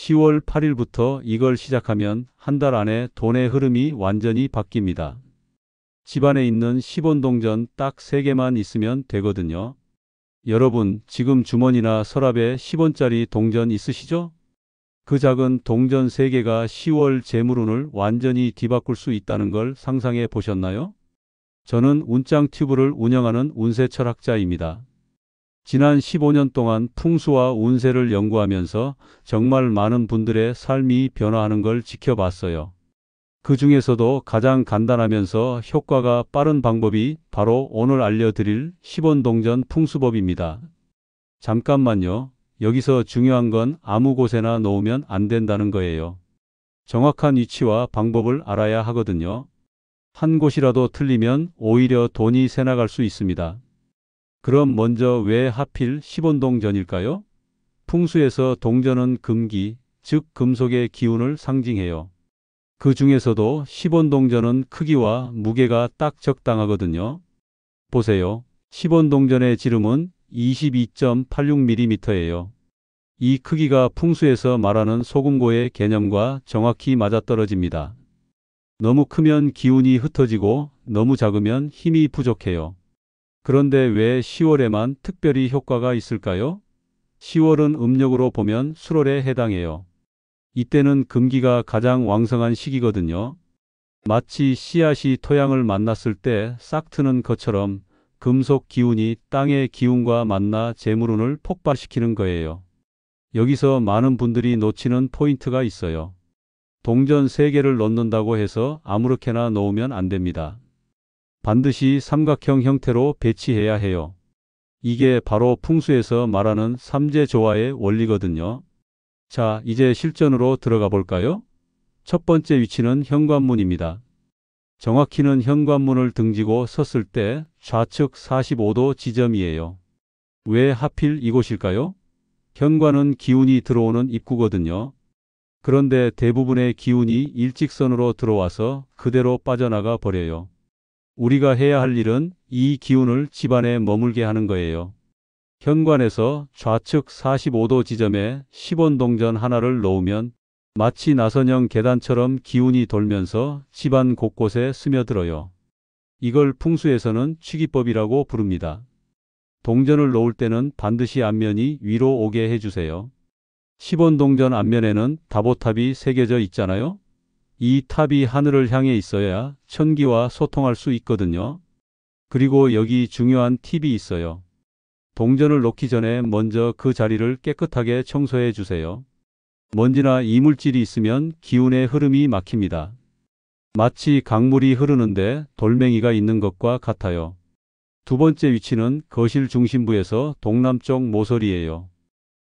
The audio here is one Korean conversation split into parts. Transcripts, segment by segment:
10월 8일부터 이걸 시작하면 한 달 안에 돈의 흐름이 완전히 바뀝니다. 집안에 있는 10원 동전 딱 3개만 있으면 되거든요. 여러분, 지금 주머니나 서랍에 10원짜리 동전 있으시죠? 그 작은 동전 3개가 10월 재물운을 완전히 뒤바꿀 수 있다는 걸 상상해 보셨나요? 저는 운짱 튜브를 운영하는 운세 철학자입니다. 지난 15년 동안 풍수와 운세를 연구하면서 정말 많은 분들의 삶이 변화하는 걸 지켜봤어요. 그 중에서도 가장 간단하면서 효과가 빠른 방법이 바로 오늘 알려드릴 10원 동전 풍수법입니다. 잠깐만요. 여기서 중요한 건 아무 곳에나 놓으면 안 된다는 거예요. 정확한 위치와 방법을 알아야 하거든요. 한 곳이라도 틀리면 오히려 돈이 새 나갈 수 있습니다. 그럼 먼저 왜 하필 10원 동전일까요? 풍수에서 동전은 금기, 즉 금속의 기운을 상징해요. 그 중에서도 10원 동전은 크기와 무게가 딱 적당하거든요. 보세요. 10원 동전의 지름은 22.86mm예요. 이 크기가 풍수에서 말하는 소금고의 개념과 정확히 맞아떨어집니다. 너무 크면 기운이 흩어지고 너무 작으면 힘이 부족해요. 그런데 왜 10월에만 특별히 효과가 있을까요? 10월은 음력으로 보면 수월에 해당해요. 이때는 금기가 가장 왕성한 시기거든요. 마치 씨앗이 토양을 만났을 때 싹 트는 것처럼 금속 기운이 땅의 기운과 만나 재물운을 폭발시키는 거예요. 여기서 많은 분들이 놓치는 포인트가 있어요. 동전 3개를 넣는다고 해서 아무렇게나 놓으면 안 됩니다. 반드시 삼각형 형태로 배치해야 해요. 이게 바로 풍수에서 말하는 삼재조화의 원리거든요. 자, 이제 실전으로 들어가 볼까요? 첫 번째 위치는 현관문입니다. 정확히는 현관문을 등지고 섰을 때 좌측 45도 지점이에요. 왜 하필 이곳일까요? 현관은 기운이 들어오는 입구거든요. 그런데 대부분의 기운이 일직선으로 들어와서 그대로 빠져나가 버려요. 우리가 해야 할 일은 이 기운을 집안에 머물게 하는 거예요. 현관에서 좌측 45도 지점에 10원 동전 하나를 놓으면 마치 나선형 계단처럼 기운이 돌면서 집안 곳곳에 스며들어요. 이걸 풍수에서는 취기법이라고 부릅니다. 동전을 놓을 때는 반드시 앞면이 위로 오게 해주세요. 10원 동전 앞면에는 다보탑이 새겨져 있잖아요. 이 탑이 하늘을 향해 있어야 천기와 소통할 수 있거든요. 그리고 여기 중요한 팁이 있어요. 동전을 놓기 전에 먼저 그 자리를 깨끗하게 청소해 주세요. 먼지나 이물질이 있으면 기운의 흐름이 막힙니다. 마치 강물이 흐르는데 돌멩이가 있는 것과 같아요. 두 번째 위치는 거실 중심부에서 동남쪽 모서리예요.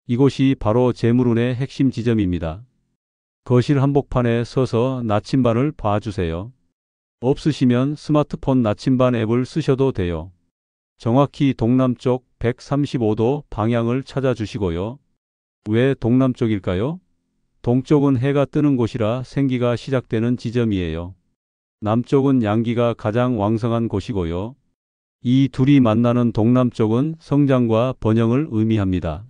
이곳이 바로 재물운의 핵심 지점입니다. 거실 한복판에 서서 나침반을 봐주세요. 없으시면 스마트폰 나침반 앱을 쓰셔도 돼요. 정확히 동남쪽 135도 방향을 찾아주시고요. 왜 동남쪽일까요? 동쪽은 해가 뜨는 곳이라 생기가 시작되는 지점이에요. 남쪽은 양기가 가장 왕성한 곳이고요. 이 둘이 만나는 동남쪽은 성장과 번영을 의미합니다.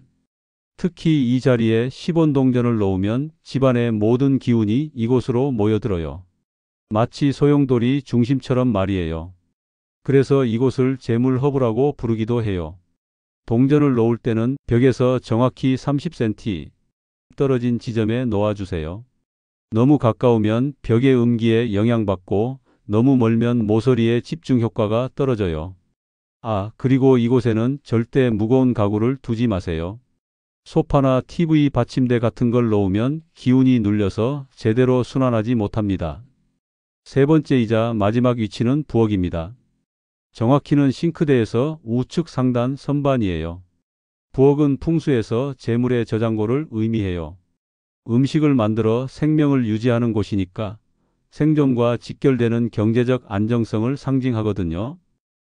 특히 이 자리에 10원 동전을 놓으면 집안의 모든 기운이 이곳으로 모여들어요. 마치 소용돌이 중심처럼 말이에요. 그래서 이곳을 재물허브라고 부르기도 해요. 동전을 놓을 때는 벽에서 정확히 30cm 떨어진 지점에 놓아주세요. 너무 가까우면 벽의 음기에 영향받고 너무 멀면 모서리의 집중 효과가 떨어져요. 그리고 이곳에는 절대 무거운 가구를 두지 마세요. 소파나 TV 받침대 같은 걸 놓으면 기운이 눌려서 제대로 순환하지 못합니다. 세 번째이자 마지막 위치는 부엌입니다. 정확히는 싱크대에서 우측 상단 선반이에요. 부엌은 풍수에서 재물의 저장고를 의미해요. 음식을 만들어 생명을 유지하는 곳이니까 생존과 직결되는 경제적 안정성을 상징하거든요.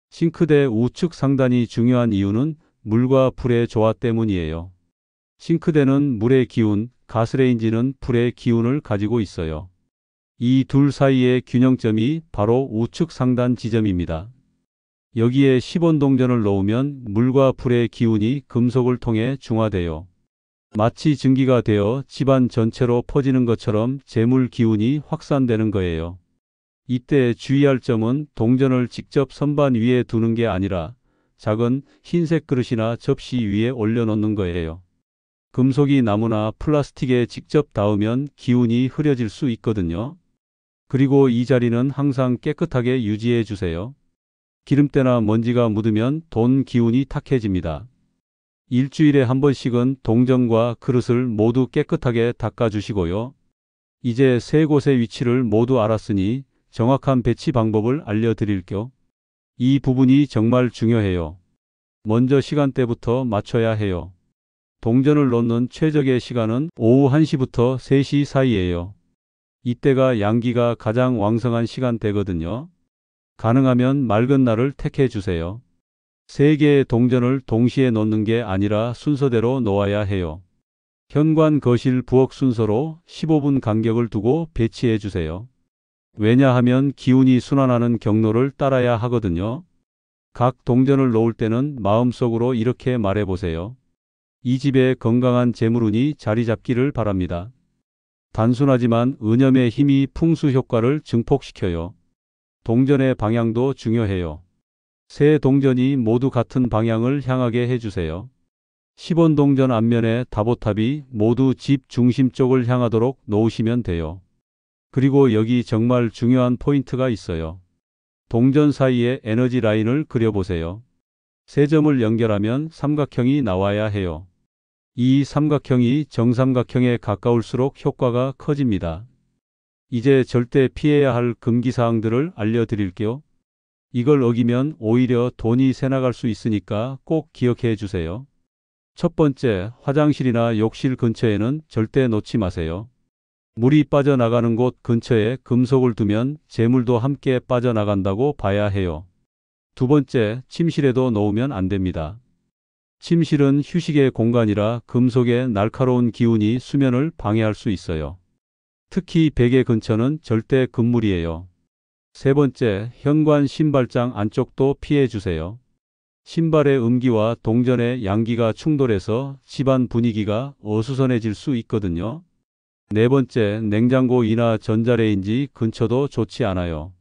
싱크대 우측 상단이 중요한 이유는 물과 불의 조화 때문이에요. 싱크대는 물의 기운, 가스레인지는 불의 기운을 가지고 있어요. 이 둘 사이의 균형점이 바로 우측 상단 지점입니다. 여기에 10원 동전을 놓으면 물과 불의 기운이 금속을 통해 중화돼요. 마치 증기가 되어 집안 전체로 퍼지는 것처럼 재물 기운이 확산되는 거예요. 이때 주의할 점은 동전을 직접 선반 위에 두는 게 아니라 작은 흰색 그릇이나 접시 위에 올려놓는 거예요. 금속이 나무나 플라스틱에 직접 닿으면 기운이 흐려질 수 있거든요. 그리고 이 자리는 항상 깨끗하게 유지해 주세요. 기름때나 먼지가 묻으면 돈 기운이 탁해집니다. 일주일에 한 번씩은 동전과 그릇을 모두 깨끗하게 닦아주시고요. 이제 세 곳의 위치를 모두 알았으니 정확한 배치 방법을 알려드릴게요. 이 부분이 정말 중요해요. 먼저 시간대부터 맞춰야 해요. 동전을 놓는 최적의 시간은 오후 1시부터 3시 사이예요. 이때가 양기가 가장 왕성한 시간대거든요. 가능하면 맑은 날을 택해 주세요. 세 개의 동전을 동시에 놓는 게 아니라 순서대로 놓아야 해요. 현관, 거실, 부엌 순서로 15분 간격을 두고 배치해 주세요. 왜냐하면 기운이 순환하는 경로를 따라야 하거든요. 각 동전을 놓을 때는 마음속으로 이렇게 말해 보세요. 이 집에 건강한 재물운이 자리 잡기를 바랍니다. 단순하지만 은염의 힘이 풍수 효과를 증폭시켜요. 동전의 방향도 중요해요. 세 동전이 모두 같은 방향을 향하게 해주세요. 10원 동전 앞면에 다보탑이 모두 집 중심 쪽을 향하도록 놓으시면 돼요. 그리고 여기 정말 중요한 포인트가 있어요. 동전 사이에 에너지 라인을 그려보세요. 세 점을 연결하면 삼각형이 나와야 해요. 이 삼각형이 정삼각형에 가까울수록 효과가 커집니다. 이제 절대 피해야 할 금기사항들을 알려드릴게요. 이걸 어기면 오히려 돈이 새나갈 수 있으니까 꼭 기억해 주세요. 첫 번째, 화장실이나 욕실 근처에는 절대 놓지 마세요. 물이 빠져나가는 곳 근처에 금속을 두면 재물도 함께 빠져나간다고 봐야 해요. 두 번째, 침실에도 놓으면 안 됩니다. 침실은 휴식의 공간이라 금속의 날카로운 기운이 수면을 방해할 수 있어요. 특히 베개 근처는 절대 금물이에요. 세 번째, 현관 신발장 안쪽도 피해 주세요. 신발의 음기와 동전의 양기가 충돌해서 집안 분위기가 어수선해질 수 있거든요. 네 번째, 냉장고이나 전자레인지 근처도 좋지 않아요.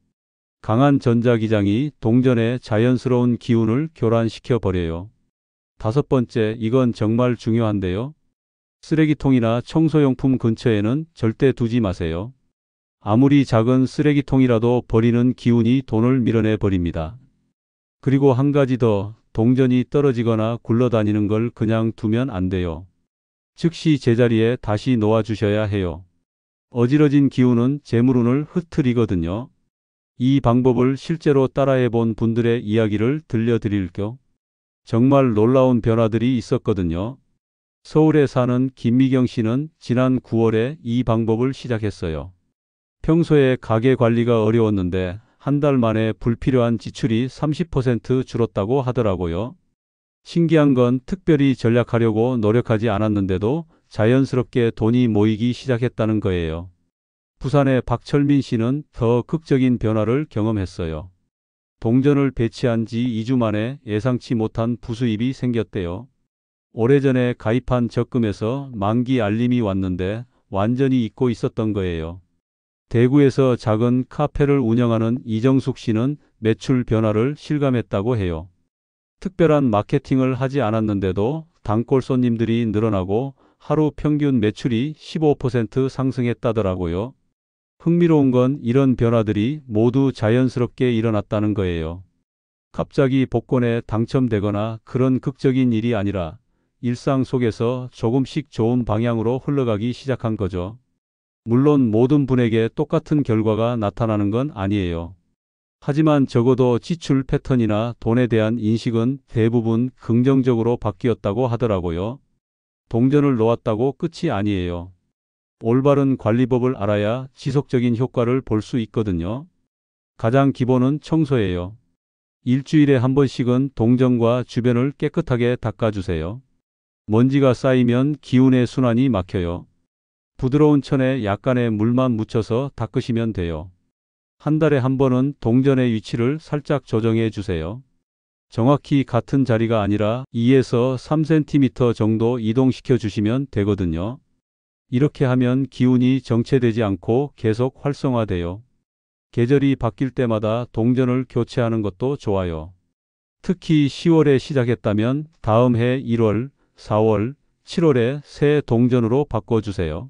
강한 전자기장이 동전의 자연스러운 기운을 교란시켜 버려요. 다섯 번째, 이건 정말 중요한데요. 쓰레기통이나 청소용품 근처에는 절대 두지 마세요. 아무리 작은 쓰레기통이라도 버리는 기운이 돈을 밀어내 버립니다. 그리고 한 가지 더, 동전이 떨어지거나 굴러다니는 걸 그냥 두면 안 돼요. 즉시 제자리에 다시 놓아주셔야 해요. 어지러진 기운은 재물운을 흐트리거든요. 이 방법을 실제로 따라해 본 분들의 이야기를 들려드릴게요. 정말 놀라운 변화들이 있었거든요. 서울에 사는 김미경 씨는 지난 9월에 이 방법을 시작했어요. 평소에 가게 관리가 어려웠는데 한 달 만에 불필요한 지출이 30% 줄었다고 하더라고요. 신기한 건 특별히 전략하려고 노력하지 않았는데도 자연스럽게 돈이 모이기 시작했다는 거예요. 부산의 박철민 씨는 더 극적인 변화를 경험했어요. 동전을 배치한 지 2주 만에 예상치 못한 부수입이 생겼대요. 오래전에 가입한 적금에서 만기 알림이 왔는데 완전히 잊고 있었던 거예요. 대구에서 작은 카페를 운영하는 이정숙 씨는 매출 변화를 실감했다고 해요. 특별한 마케팅을 하지 않았는데도 단골 손님들이 늘어나고 하루 평균 매출이 15% 상승했다더라고요. 흥미로운 건 이런 변화들이 모두 자연스럽게 일어났다는 거예요. 갑자기 복권에 당첨되거나 그런 극적인 일이 아니라 일상 속에서 조금씩 좋은 방향으로 흘러가기 시작한 거죠. 물론 모든 분에게 똑같은 결과가 나타나는 건 아니에요. 하지만 적어도 지출 패턴이나 돈에 대한 인식은 대부분 긍정적으로 바뀌었다고 하더라고요. 동전을 놓았다고 끝이 아니에요. 올바른 관리법을 알아야 지속적인 효과를 볼 수 있거든요. 가장 기본은 청소예요. 일주일에 한 번씩은 동전과 주변을 깨끗하게 닦아주세요. 먼지가 쌓이면 기운의 순환이 막혀요. 부드러운 천에 약간의 물만 묻혀서 닦으시면 돼요. 한 달에 한 번은 동전의 위치를 살짝 조정해 주세요. 정확히 같은 자리가 아니라 2에서 3cm 정도 이동시켜 주시면 되거든요. 이렇게 하면 기운이 정체되지 않고 계속 활성화돼요. 계절이 바뀔 때마다 동전을 교체하는 것도 좋아요. 특히 10월에 시작했다면 다음 해 1월, 4월, 7월에 새 동전으로 바꿔주세요.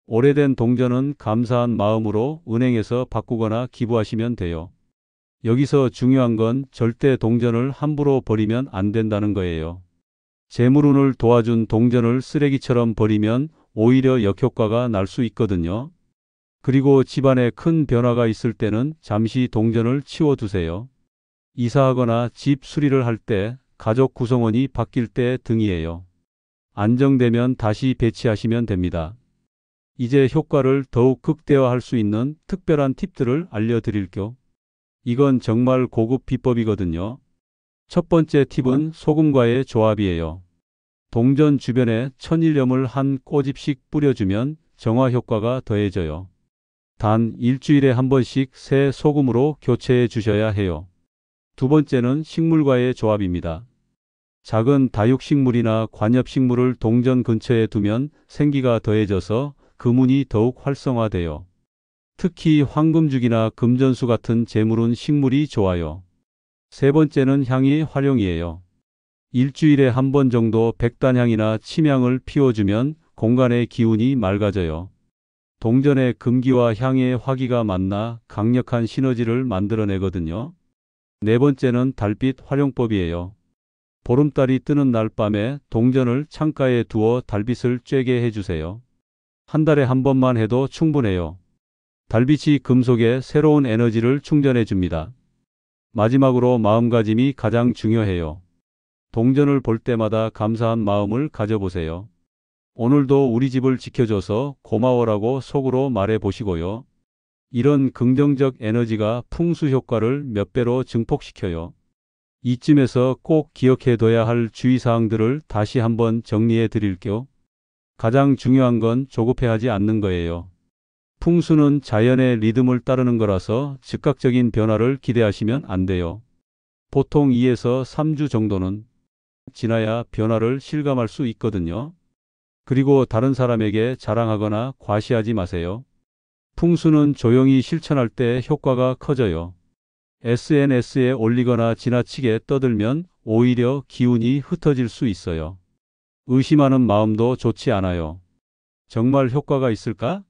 오래된 동전은 감사한 마음으로 은행에서 바꾸거나 기부하시면 돼요. 여기서 중요한 건 절대 동전을 함부로 버리면 안 된다는 거예요. 재물운을 도와준 동전을 쓰레기처럼 버리면 오히려 역효과가 날 수 있거든요. 그리고 집안에 큰 변화가 있을 때는 잠시 동전을 치워두세요. 이사하거나 집 수리를 할 때, 가족 구성원이 바뀔 때 등이에요. 안정되면 다시 배치하시면 됩니다. 이제 효과를 더욱 극대화할 수 있는 특별한 팁들을 알려드릴게요. 이건 정말 고급 비법이거든요. 첫 번째 팁은 소금과의 조합이에요. 동전 주변에 천일염을 한 꼬집씩 뿌려주면 정화 효과가 더해져요. 단 일주일에 한 번씩 새 소금으로 교체해 주셔야 해요. 두 번째는 식물과의 조합입니다. 작은 다육식물이나 관엽식물을 동전 근처에 두면 생기가 더해져서 금운이 더욱 활성화돼요. 특히 황금죽이나 금전수 같은 재물은 식물이 좋아요. 세 번째는 향의 활용이에요. 일주일에 한 번 정도 백단향이나 침향을 피워주면 공간의 기운이 맑아져요. 동전의 금기와 향의 화기가 만나 강력한 시너지를 만들어내거든요. 네 번째는 달빛 활용법이에요. 보름달이 뜨는 날 밤에 동전을 창가에 두어 달빛을 쬐게 해주세요. 한 달에 한 번만 해도 충분해요. 달빛이 금속에 새로운 에너지를 충전해 줍니다. 마지막으로 마음가짐이 가장 중요해요. 동전을 볼 때마다 감사한 마음을 가져보세요. 오늘도 우리 집을 지켜줘서 고마워라고 속으로 말해 보시고요. 이런 긍정적 에너지가 풍수 효과를 몇 배로 증폭시켜요. 이쯤에서 꼭 기억해 둬야 할 주의사항들을 다시 한번 정리해 드릴게요. 가장 중요한 건 조급해하지 않는 거예요. 풍수는 자연의 리듬을 따르는 거라서 즉각적인 변화를 기대하시면 안 돼요. 보통 2에서 3주 정도는 지나야 변화를 실감할 수 있거든요. 그리고 다른 사람에게 자랑하거나 과시하지 마세요. 풍수는 조용히 실천할 때 효과가 커져요. SNS에 올리거나 지나치게 떠들면 오히려 기운이 흩어질 수 있어요. 의심하는 마음도 좋지 않아요. 정말 효과가 있을까?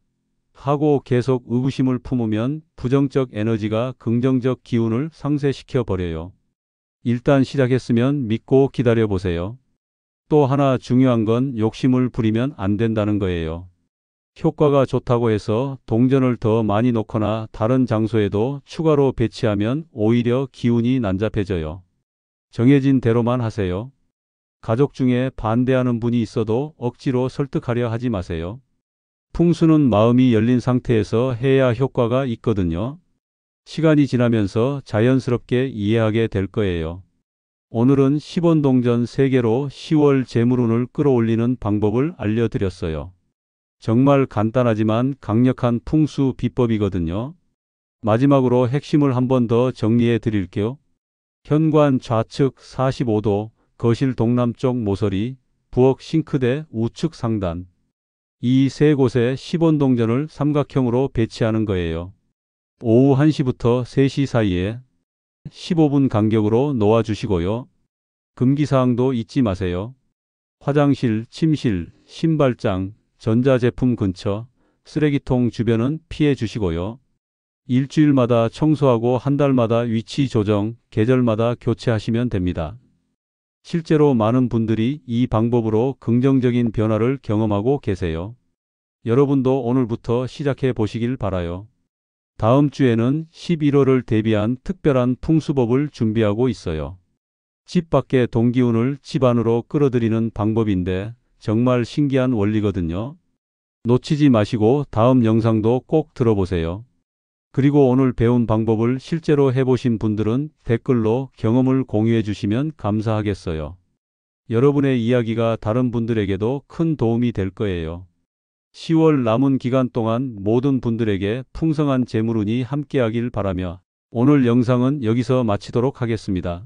하고 계속 의구심을 품으면 부정적 에너지가 긍정적 기운을 상쇄시켜 버려요. 일단 시작했으면 믿고 기다려 보세요. 또 하나 중요한 건 욕심을 부리면 안 된다는 거예요. 효과가 좋다고 해서 동전을 더 많이 놓거나 다른 장소에도 추가로 배치하면 오히려 기운이 난잡해져요. 정해진 대로만 하세요. 가족 중에 반대하는 분이 있어도 억지로 설득하려 하지 마세요. 풍수는 마음이 열린 상태에서 해야 효과가 있거든요. 시간이 지나면서 자연스럽게 이해하게 될 거예요. 오늘은 10원 동전 3개로 10월 재물운을 끌어올리는 방법을 알려드렸어요. 정말 간단하지만 강력한 풍수 비법이거든요. 마지막으로 핵심을 한 번 더 정리해 드릴게요. 현관 좌측 45도, 거실 동남쪽 모서리, 부엌 싱크대 우측 상단. 이 세 곳에 10원 동전을 삼각형으로 배치하는 거예요. 오후 1시부터 3시 사이에 15분 간격으로 놓아주시고요. 금기사항도 잊지 마세요. 화장실, 침실, 신발장, 전자제품 근처, 쓰레기통 주변은 피해 주시고요. 일주일마다 청소하고 한 달마다 위치 조정, 계절마다 교체하시면 됩니다. 실제로 많은 분들이 이 방법으로 긍정적인 변화를 경험하고 계세요. 여러분도 오늘부터 시작해 보시길 바라요. 다음 주에는 11월을 대비한 특별한 풍수법을 준비하고 있어요. 집 밖의 동기운을 집 안으로 끌어들이는 방법인데 정말 신기한 원리거든요. 놓치지 마시고 다음 영상도 꼭 들어보세요. 그리고 오늘 배운 방법을 실제로 해보신 분들은 댓글로 경험을 공유해 주시면 감사하겠어요. 여러분의 이야기가 다른 분들에게도 큰 도움이 될 거예요. 10월 남은 기간 동안 모든 분들에게 풍성한 재물운이 함께하길 바라며 오늘 영상은 여기서 마치도록 하겠습니다.